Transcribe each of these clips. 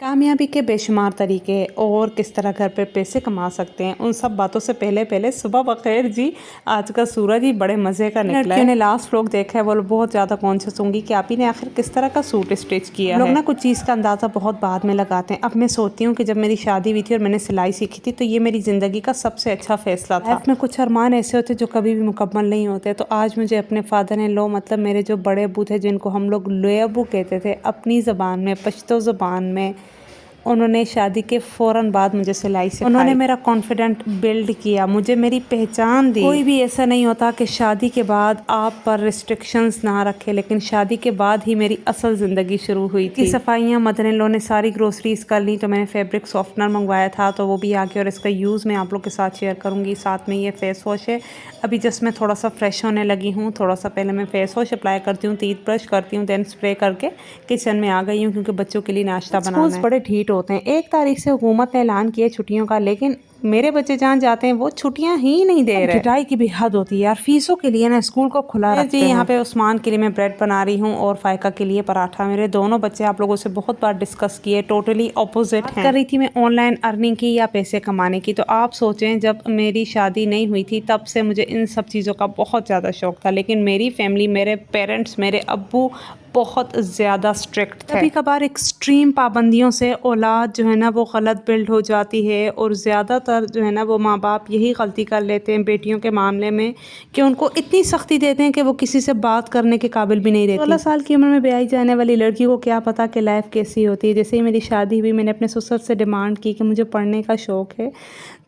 कामयाबी के बेशुमार तरीके और किस तरह घर पे पैसे कमा सकते हैं, उन सब बातों से पहले सुबह बखैर जी। आज का सूरज ही बड़े मज़े का निकला है। लड़कियों ने लास्ट व्लॉग देखा है, वो बहुत ज़्यादा कॉन्शियस होंगी कि आप ही ने आखिर किस तरह का सूट स्टिच किया है। लोग ना कुछ चीज़ का अंदाज़ा बहुत बाद में लगाते हैं। अब मैं सोचती हूँ कि जब मेरी शादी हुई थी और मैंने सिलाई सीखी थी तो ये मेरी ज़िंदगी का सबसे अच्छा फैसला था। लाइफ में कुछ अरमान ऐसे होते जो कभी भी मुकम्मल नहीं होते। तो आज मुझे अपने फादर इन लॉ, मतलब मेरे जो बड़े अबू थे, जिनको हम लोग लोए अबू कहते थे, अपनी ज़बान में, पश्तो ज़बान में, उन्होंने शादी के फ़ौरन बाद मुझे सिलाई सिखाई। उन्होंने मेरा कॉन्फिडेंट बिल्ड किया, मुझे मेरी पहचान दी। कोई भी ऐसा नहीं होता कि शादी के बाद आप पर रिस्ट्रिक्शंस ना रखे, लेकिन शादी के बाद ही मेरी असल ज़िंदगी शुरू हुई थी। सफाइयाँ मदर इन लॉ ने सारी ग्रोसरीज कर ली, तो मैंने फैब्रिक सॉफ्टनर मंगवाया था, तो वो भी आ गया और इसका यूज़ मैं आप लोग के साथ शेयर करूँगी। साथ में ये फेस वॉश है। अभी जस्ट मैं थोड़ा सा फ्रेश होने लगी हूँ। थोड़ा सा पहले मैं फेस वॉश अप्लाई करती हूँ, टीथ ब्रश करती हूँ, देन स्प्रे करके किचन में आ गई हूँ क्योंकि बच्चों के लिए नाश्ता बनाना है। बड़े ढीठ होते हैं। 1 तारीख से हुकूमत ने ऐलान किया छुट्टियों का, लेकिन मेरे बच्चे जहाँ जाते हैं वो छुट्टियां ही नहीं दे रहे। पिटाई की भी हद होती है यार, फीसों के लिए ना स्कूल को खुला रखते हैं। यहाँ पे उस्मान के लिए मैं ब्रेड बना रही हूँ और फायका के लिए पराठा। मेरे दोनों बच्चे आप लोगों से बहुत बार डिस्कस किए, टोटली ऑपोजिट हैं। कर रही थी मैं ऑनलाइन अर्निंग की या पैसे कमाने की। तो आप सोचें, जब मेरी शादी नहीं हुई थी तब से मुझे इन सब चीज़ों का बहुत ज़्यादा शौक था, लेकिन मेरी फैमिली, मेरे पेरेंट्स, मेरे अब्बू बहुत ज़्यादा स्ट्रिक्ट थे। कभी कभार एक्सट्रीम पाबंदियों से औलाद जो है ना वो गलत बिल्ड हो जाती है, और ज़्यादातर जो है ना वो माँ बाप यही गलती कर लेते हैं बेटियों के मामले में कि उनको इतनी सख्ती देते हैं कि वो किसी से बात करने के काबिल भी नहीं रहती। 16 साल की उम्र में ब्याई जाने वाली लड़की को क्या पता कि लाइफ कैसी होती है। जैसे ही मेरी शादी हुई, मैंने अपने ससुर से डिमांड की कि मुझे पढ़ने का शौक़ है,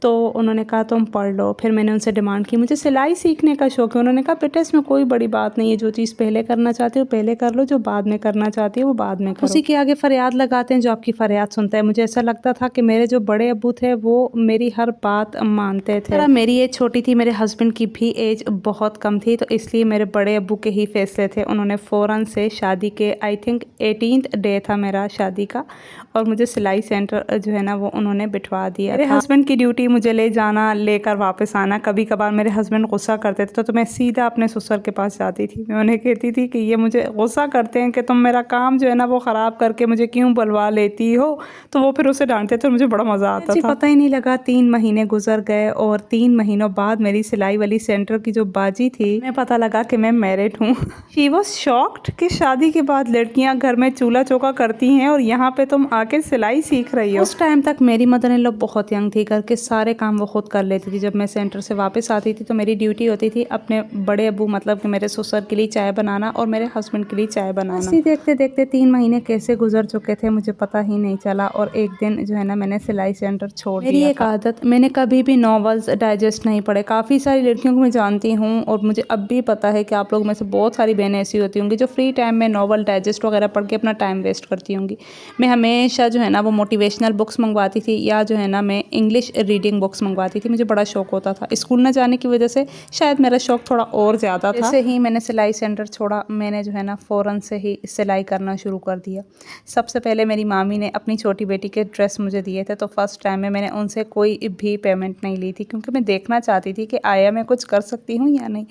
तो उन्होंने कहा तुम पढ़ लो। फिर मैंने उनसे डिमांड की मुझे सिलाई सीखने का शौक़ है। उन्होंने कहा बेटा इसमें कोई बड़ी बात नहीं है, जो चीज़ पहले करना चाहती हो पहले कर लो, जो बाद में करना चाहती हो वो बाद में करो। उसी के आगे फरियाद लगाते हैं जो आपकी फरियाद सुनता है। मुझे ऐसा लगता था कि मेरे जो बड़े अब्बू थे वो मेरी हर बात मानते थे। मेरी एज छोटी थी, मेरे हस्बैंड की भी एज बहुत कम थी, तो इसलिए मेरे बड़े अब्बू के ही फैसले थे। उन्होंने फ़ौरन से शादी के आई थिंक 18th डे था मेरा शादी का, और मुझे सिलाई सेंटर जो है ना वो उन्होंने बिठवा दिया। मेरे हस्बैंड की ड्यूटी मुझे ले जाना, लेकर वापस आना। कभी कभार मेरे हस्बैंड गुस्सा करते थे तो मैं सीधा अपने ससुर के पास जाती थी। मैं उन्हें कहती थी कि ये मुझे गुस्सा करते हैं कि तुम मेरा काम जो है ना वो ख़राब करके मुझे क्यों बुलवा लेती हो। तो वो फिर उसे डांटते थे और मुझे बड़ा मज़ा आता था। पता ही नहीं लगा 3 महीने गुजर गए, और 3 महीनों बाद मेरी सिलाई वाली सेंटर की जो बाजी थी, मैं पता लगा कि मैं मैरिड हूँ। शी वॉज शॉक्ड कि शादी के बाद लड़कियाँ घर में चूल्हा चौका करती हैं और यहाँ पे तुम आके सिलाई सीख रही हो। उस टाइम तक मेरी मदर इन लॉ बहुत यंग थी, घर के सारे काम वो खुद कर लेती थी। जब मैं सेंटर से वापस आती थी तो मेरी ड्यूटी होती थी अपने बड़े अब्बू, मतलब कि मेरे ससुर के लिए चाय बनाना और मेरे हस्बैंड के लिए चाय बनाना। इसी देखते देखते 3 महीने कैसे गुजर चुके थे मुझे पता ही नहीं चला, और एक दिन जो है ना मैंने सिलाई सेंटर छोड़ दिया। मेरी एक आदत, मैंने कभी भी नॉवेल्स डाइजेस्ट नहीं पढ़े। काफ़ी सारी लड़कियों को मैं जानती हूँ, और मुझे अब भी पता है कि आप लोग में से बहुत सारी बहनें ऐसी होती होंगी जो फ्री टाइम में नॉवल डाइजेस्ट वगैरह पढ़ के अपना टाइम वेस्ट करती होंगी। मैं हमेशा जो है ना वो मोटिवेशनल बुक्स मंगवाती थी, या जो है ना मैं इंग्लिश रीडिंग बुक्स मंगवाती थी। मुझे बड़ा शौक होता था। स्कूल न जाने की वजह से शायद मेरा शौक थोड़ा और ज़्यादा था। जैसे ही मैंने सिलाई सेंटर छोड़ा, मैंने जो है ना फ़ौरन से ही सिलाई करना शुरू कर दिया। सबसे पहले मेरी मामी ने अपनी छोटी बेटी के ड्रेस मुझे दिए थे, तो फर्स्ट टाइम में मैंने उनसे कोई भी पेमेंट नहीं ली थी, क्योंकि मैं देखना चाहती थी कि आया मैं कुछ कर सकती हूँ या नहीं।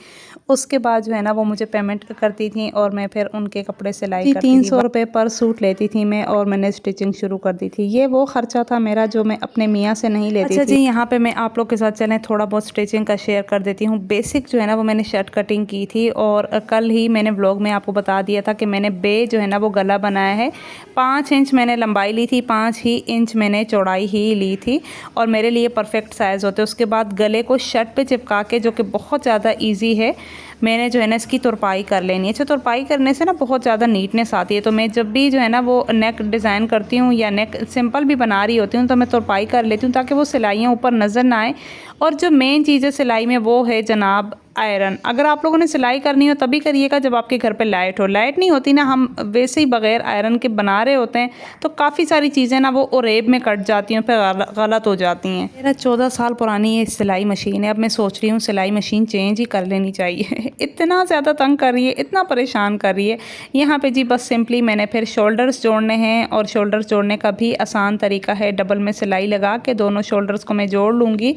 उसके बाद जो है ना वो मुझे पेमेंट करती थी और मैं फिर उनके कपड़े सिलाई करती थी। 300 रुपये पर सूट लेती थी मैं, और मैंने स्टिचिंग शुरू कर दी थी। ये वो खर्चा था मेरा जो मैं अपने मियाँ से नहीं लेती थी। जी, यहाँ पे मैं आप लोग के साथ चलें थोड़ा बहुत स्टिचिंग का शेयर कर देती हूँ। बेसिक जो है ना वो मैंने शर्ट कटिंग की थी, और कल ही मैंने ब्लॉग में आपको बता दिया था कि मैंने बे जो है ना वो गला बनाया है। 5 इंच मैंने लंबाई ली थी, 5 ही इंच मैंने चौड़ाई ही ली थी, और मेरे लिए परफेक्ट साइज़ होते हैं। उसके बाद गले को शर्ट पे चिपका के, जो कि बहुत ज़्यादा ईजी है, मैंने जो है ना इसकी तुरपाई कर लेनी है। अच्छा, तुरपाई करने से ना बहुत ज़्यादा नीटनेस आती है। तो मैं जब भी जो है ना वो नेक डिज़ाइन करती हूँ या नेक सिंपल भी बना रही होती हूँ तो मैं तुरपाई कर लेती हूँ, ताकि वो सिलाइयाँ ऊपर नज़र ना आए। और जो मेन चीज़ है सिलाई में वो है जनाब आयरन। अगर आप लोगों ने सिलाई करनी हो तभी करिएगा जब आपके घर पे लाइट हो। लाइट नहीं होती ना, हम वैसे ही बगैर आयरन के बना रहे होते हैं, तो काफ़ी सारी चीज़ें ना वो ओरेब में कट जाती हैं, फिर गलत हो जाती हैं। मेरा 14 साल पुरानी ये सिलाई मशीन है। अब मैं सोच रही हूँ सिलाई मशीन चेंज ही कर लेनी चाहिए। इतना ज़्यादा तंग कर रही है, इतना परेशान कर रही है। यहाँ पे जी बस सिंपली मैंने फिर शोल्डर्स जोड़ने हैं, और शोल्डर्स जोड़ने का भी आसान तरीका है, डबल में सिलाई लगा के दोनों शोल्डर्स को मैं जोड़ लूँगी।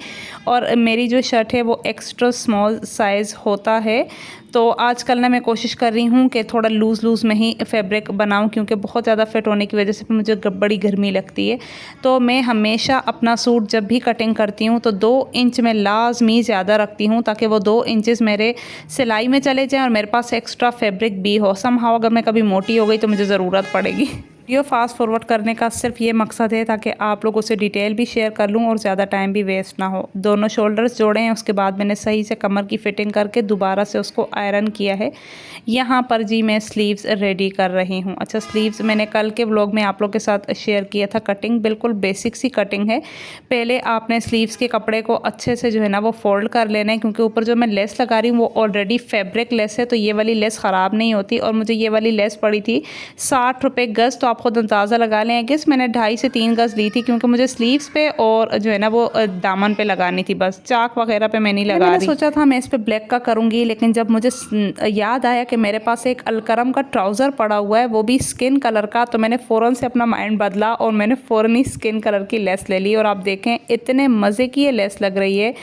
और मेरी जो शर्ट है वो एक्स्ट्रा स्मॉल साइज साइज़ होता है। तो आजकल ना मैं कोशिश कर रही हूँ कि थोड़ा लूज़ में ही फैब्रिक बनाऊँ, क्योंकि बहुत ज़्यादा फिट होने की वजह से मुझे बड़ी गर्मी लगती है। तो मैं हमेशा अपना सूट जब भी कटिंग करती हूँ तो 2 इंच मैं लाज़मी ज़्यादा रखती हूँ, ताकि वो 2 इंचेस मेरे सिलाई में चले जाएँ और मेरे पास एक्स्ट्रा फैब्रिक भी हो। समहाउ अगर मैं कभी मोटी हो गई तो मुझे ज़रूरत पड़ेगी। वीडियो फास्ट फॉरवर्ड करने का सिर्फ ये मकसद है ताकि आप लोगों से डिटेल भी शेयर कर लूँ और ज़्यादा टाइम भी वेस्ट ना हो। दोनों शोल्डर्स जोड़े हैं, उसके बाद मैंने सही से कमर की फिटिंग करके दोबारा से उसको आयरन किया है। यहाँ पर जी मैं स्लीव्स रेडी कर रही हूँ। अच्छा, स्लीव्स मैंने कल के व्लॉग में आप लोग के साथ शेयर किया था। कटिंग बिल्कुल बेसिक सी कटिंग है। पहले आपने स्लीव्स के कपड़े को अच्छे से जो है ना वो फोल्ड कर लेना है, क्योंकि ऊपर जो मैं लेस लगा रही हूँ वो ऑलरेडी फैब्रिक लेस है, तो ये वाली लेस ख़राब नहीं होती। और मुझे ये वाली लेस पड़ी थी 60 रुपये गज़, तो आप खुद अंदाज़ा लगा लें। गेस मैंने 2.5 से 3 गज़ ली थी, क्योंकि मुझे स्लीव्स पे और जो है ना वो दामन पे लगानी थी, बस चाक वगैरह पे मैं नहीं लगा रही। सोचा था मैं इस पे ब्लैक का करूँगी, लेकिन जब मुझे याद आया कि मेरे पास एक अलकरम का ट्राउज़र पड़ा हुआ है, वो भी स्किन कलर का, तो मैंने फ़ौरन से अपना माइंड बदला और मैंने फ़ौरन ही स्किन कलर की लेस ले ली। और आप देखें इतने मज़े की ये लेस लग रही है।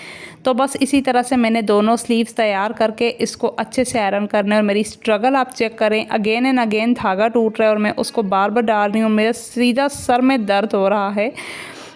तो बस इसी तरह से मैंने दोनों स्लीव्स तैयार करके इसको अच्छे से आयरन करना है। और मेरी स्ट्रगल आप चेक करें, अगेन एंड अगेन धागा टूट रहा है और मैं उसको बार बार डाल रही हूँ। मेरा सीधा सर में दर्द हो रहा है।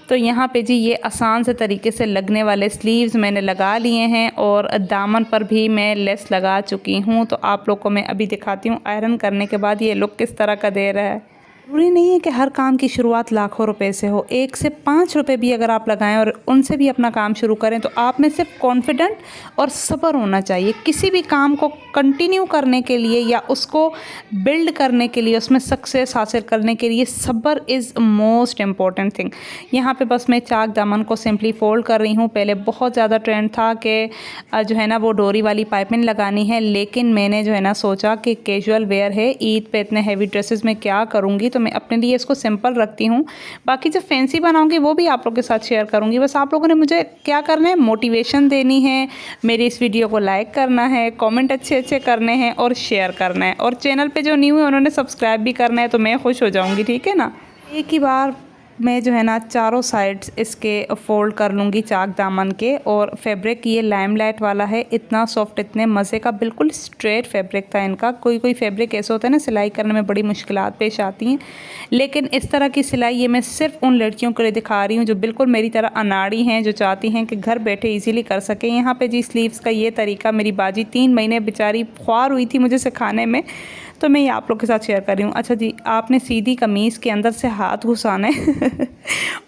तो यहाँ पे जी ये आसान से तरीके से लगने वाले स्लीव्स मैंने लगा लिए हैं और दामन पर भी मैं लेस लगा चुकी हूँ। तो आप लोग को मैं अभी दिखाती हूँ आयरन करने के बाद ये लुक किस तरह का दे रहा है। ज़रूरी नहीं है कि हर काम की शुरुआत लाखों रुपए से हो। 1 से 5 रुपए भी अगर आप लगाएं और उनसे भी अपना काम शुरू करें, तो आप में सिर्फ कॉन्फिडेंट और सब्र होना चाहिए। किसी भी काम को कंटिन्यू करने के लिए या उसको बिल्ड करने के लिए, उसमें सक्सेस हासिल करने के लिए सब्र इज़ मोस्ट इम्पॉर्टेंट थिंग। यहाँ पे बस मैं चाक दामन को सिंपली फोल्ड कर रही हूँ। पहले बहुत ज़्यादा ट्रेंड था कि जो है ना वो डोरी वाली पाइपिंग लगानी है, लेकिन मैंने जो है ना सोचा कि कैजुअल वेयर है, ईद पे इतने हैवी ड्रेसेस में क्या करूँगी, तो मैं अपने लिए इसको सिंपल रखती हूँ। बाकी जब फैंसी बनाऊँगी वो भी आप लोगों के साथ शेयर करूँगी। बस आप लोगों ने मुझे क्या करना है, मोटिवेशन देनी है, मेरी इस वीडियो को लाइक करना है, कमेंट अच्छे करने हैं और शेयर करना है। और चैनल पे जो न्यू है उन्होंने सब्सक्राइब भी करना है, तो मैं खुश हो जाऊँगी। ठीक है ना। एक ही बार मैं जो है ना चारों साइड्स इसके फोल्ड कर लूँगी चाक दामन के। और फैब्रिक ये लाइमलाइट वाला है, इतना सॉफ्ट, इतने मज़े का, बिल्कुल स्ट्रेट फैब्रिक था इनका। कोई फैब्रिक ऐसा होता है ना सिलाई करने में बड़ी मुश्किलात पेश आती हैं, लेकिन इस तरह की सिलाई ये मैं सिर्फ उन लड़कियों के लिए दिखा रही हूँ जो बिल्कुल मेरी तरह अनाड़ी हैं, जो चाहती हैं कि घर बैठे ईजिली कर सकें। यहाँ पर जी स्लीव्स का ये तरीका, मेरी बाजी 3 महीने बेचारी ख्वार हुई थी मुझे सिखाने में, तो मैं ये आप लोग के साथ शेयर कर रही हूँ। अच्छा जी, आपने सीधी कमीज़ के अंदर से हाथ घुसाना है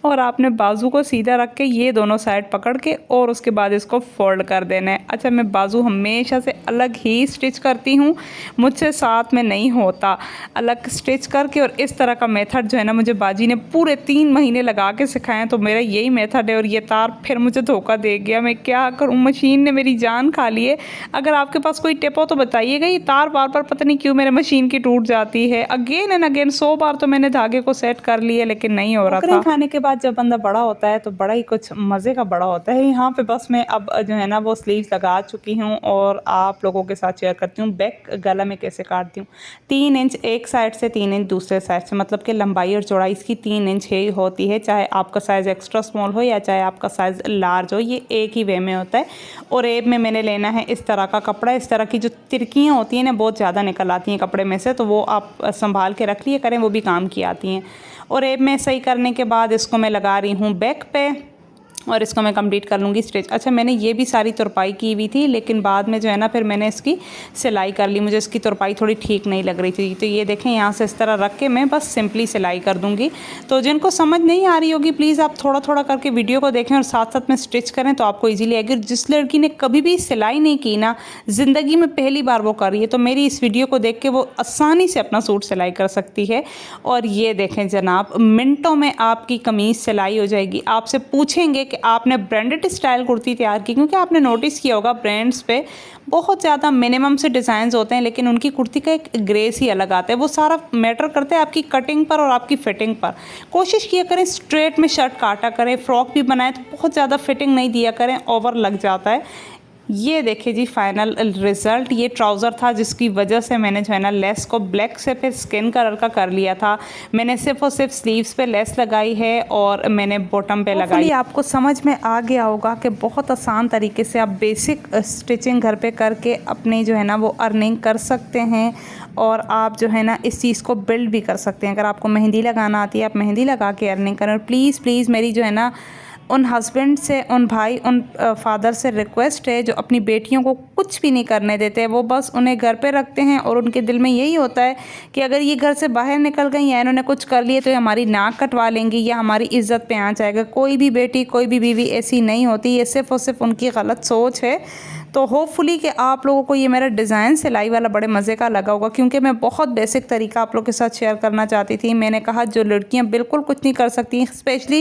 और आपने बाजू को सीधा रख के ये दोनों साइड पकड़ के और उसके बाद इसको फोल्ड कर देना है। अच्छा, मैं बाजू हमेशा से अलग ही स्टिच करती हूँ, मुझसे साथ में नहीं होता। अलग स्टिच करके, और इस तरह का मेथड जो है ना मुझे बाजी ने पूरे 3 महीने लगा के सिखाएं, तो मेरा यही मेथड है। और ये तार फिर मुझे धोखा दे गया, मैं क्या करूँ, मशीन ने मेरी जान खा ली है। अगर आपके पास कोई टिप हो तो बताइएगा। ये तार बार बार पता नहीं क्यों मेरे मशीन की टूट जाती है। अगेन एंड अगेन 100 बार तो मैंने धागे को सेट कर लिया, लेकिन नहीं हो रहा था। खाने के बाद जब बंदा बड़ा होता है तो बड़ा ही कुछ मज़े का बड़ा होता है। यहाँ पे बस मैं अब जो है ना वो स्लीव्स लगा चुकी हूँ और आप लोगों के साथ शेयर करती हूँ बैक गला में कैसे काटती हूँ। 3 इंच एक साइड से, 3 इंच दूसरे साइड से, मतलब कि लंबाई और चौड़ाई इसकी 3 इंच ही होती है, चाहे आपका साइज़ एक्स्ट्रा स्मॉल हो या चाहे आपका साइज़ लार्ज हो, ये एक ही वे में होता है। और एब में मैंने लेना है इस तरह का कपड़ा। इस तरह की जो तिरकियाँ होती हैं ना बहुत ज़्यादा निकल आती हैं कपड़े में से, तो वो आप संभाल के रख लिए करें, वो भी काम की आती हैं। और एब में सही करने के बाद इसको मैं लगा रही हूँ बैक पे और इसको मैं कंप्लीट कर लूँगी स्टिच। अच्छा, मैंने ये भी सारी तुरपाई की हुई थी, लेकिन बाद में जो है ना फिर मैंने इसकी सिलाई कर ली। मुझे इसकी तुरपाई थोड़ी ठीक नहीं लग रही थी, तो ये देखें यहाँ से इस तरह रख के मैं बस सिंपली सिलाई कर दूँगी। तो जिनको समझ नहीं आ रही होगी प्लीज़ आप थोड़ा थोड़ा करके वीडियो को देखें और साथ साथ में स्टिच करें, तो आपको ईजिली आएगी। जिस लड़की ने कभी भी सिलाई नहीं की ना, ज़िंदगी में पहली बार वो कर रही है, तो मेरी इस वीडियो को देख के वो आसानी से अपना सूट सिलाई कर सकती है। और ये देखें जनाब, मिनटों में आपकी कमीज़ सिलाई हो जाएगी। आपसे पूछेंगे कि आपने ब्रांडेड स्टाइल कुर्ती तैयार की, क्योंकि आपने नोटिस किया होगा ब्रांड्स पे बहुत ज़्यादा मिनिमम से डिज़ाइंस होते हैं, लेकिन उनकी कुर्ती का एक ग्रेस ही अलग आता है। वो सारा मैटर करता है आपकी कटिंग पर और आपकी फिटिंग पर। कोशिश किया करें स्ट्रेट में शर्ट काटा करें, फ्रॉक भी बनाए तो बहुत ज़्यादा फिटिंग नहीं दिया करें, ओवर लग जाता है। ये देखिए जी फाइनल रिज़ल्ट। ये ट्राउज़र था जिसकी वजह से मैंने जो है ना लेस को ब्लैक से फिर स्किन कलर का कर लिया था। मैंने सिर्फ़ और सिर्फ स्लीव्स पे लेस लगाई है और मैंने बॉटम पे लगाई। आपको समझ में आ गया होगा कि बहुत आसान तरीके से आप बेसिक स्टिचिंग घर पे करके अपनी जो है ना वो अर्निंग कर सकते हैं और आप जो है ना इस चीज़ को बिल्ड भी कर सकते हैं। अगर आपको मेहंदी लगाना आती है आप मेहंदी लगा के अर्निंग करें। और प्लीज़ मेरी जो है ना उन हस्बैंड से, उन भाई, उन फादर से रिक्वेस्ट है जो अपनी बेटियों को कुछ भी नहीं करने देते, वो बस उन्हें घर पे रखते हैं और उनके दिल में यही होता है कि अगर ये घर से बाहर निकल गई या इन्होंने कुछ कर लिए तो ये हमारी नाक कटवा लेंगी या हमारी इज्जत पे आँच आएगा। कोई भी बेटी, कोई भी बीवी ऐसी नहीं होती, ये सिर्फ़ और सिर्फ उनकी गलत सोच है। तो होपफुली कि आप लोगों को ये मेरा डिज़ाइन सिलाई वाला बड़े मज़े का लगा होगा, क्योंकि मैं बहुत बेसिक तरीका आप लोगों के साथ शेयर करना चाहती थी। मैंने कहा जो लड़कियां बिल्कुल कुछ नहीं कर सकती, स्पेशली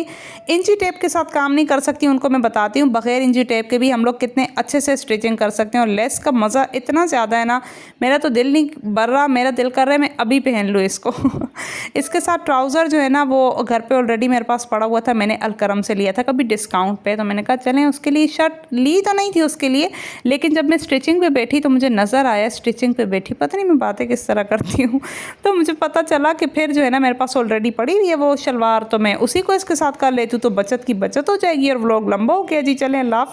इंची टेप के साथ काम नहीं कर सकती, उनको मैं बताती हूँ बग़ैर इंची टेप के भी हम लोग कितने अच्छे से स्टिचिंग कर सकते हैं। और लेस का मज़ा इतना ज़्यादा है ना, मेरा तो दिल नहीं भर रहा, मेरा दिल कर रहा है मैं अभी पहन लूँ इसको। इसके साथ ट्राउज़र जो है ना वो घर पे ऑलरेडी मेरे पास पड़ा हुआ था, मैंने अलकरम से लिया था कभी डिस्काउंट पे, तो मैंने कहा चलें उसके लिए शर्ट ली तो नहीं थी उसके लिए, लेकिन जब मैं स्टिचिंग पे बैठी तो मुझे नज़र आया स्टिचिंग पे बैठी, पता नहीं मैं बातें किस तरह करती हूँ, तो मुझे पता चला कि फिर जो है ना मेरे पास ऑलरेडी पड़ी हुई है वो शलवार, तो मैं उसी को इसके साथ कर लेती हूँ तो बचत की बचत हो जाएगी और व्लॉग लंबा हो गया जी। चलें, अल्लाह हाफ़िज़।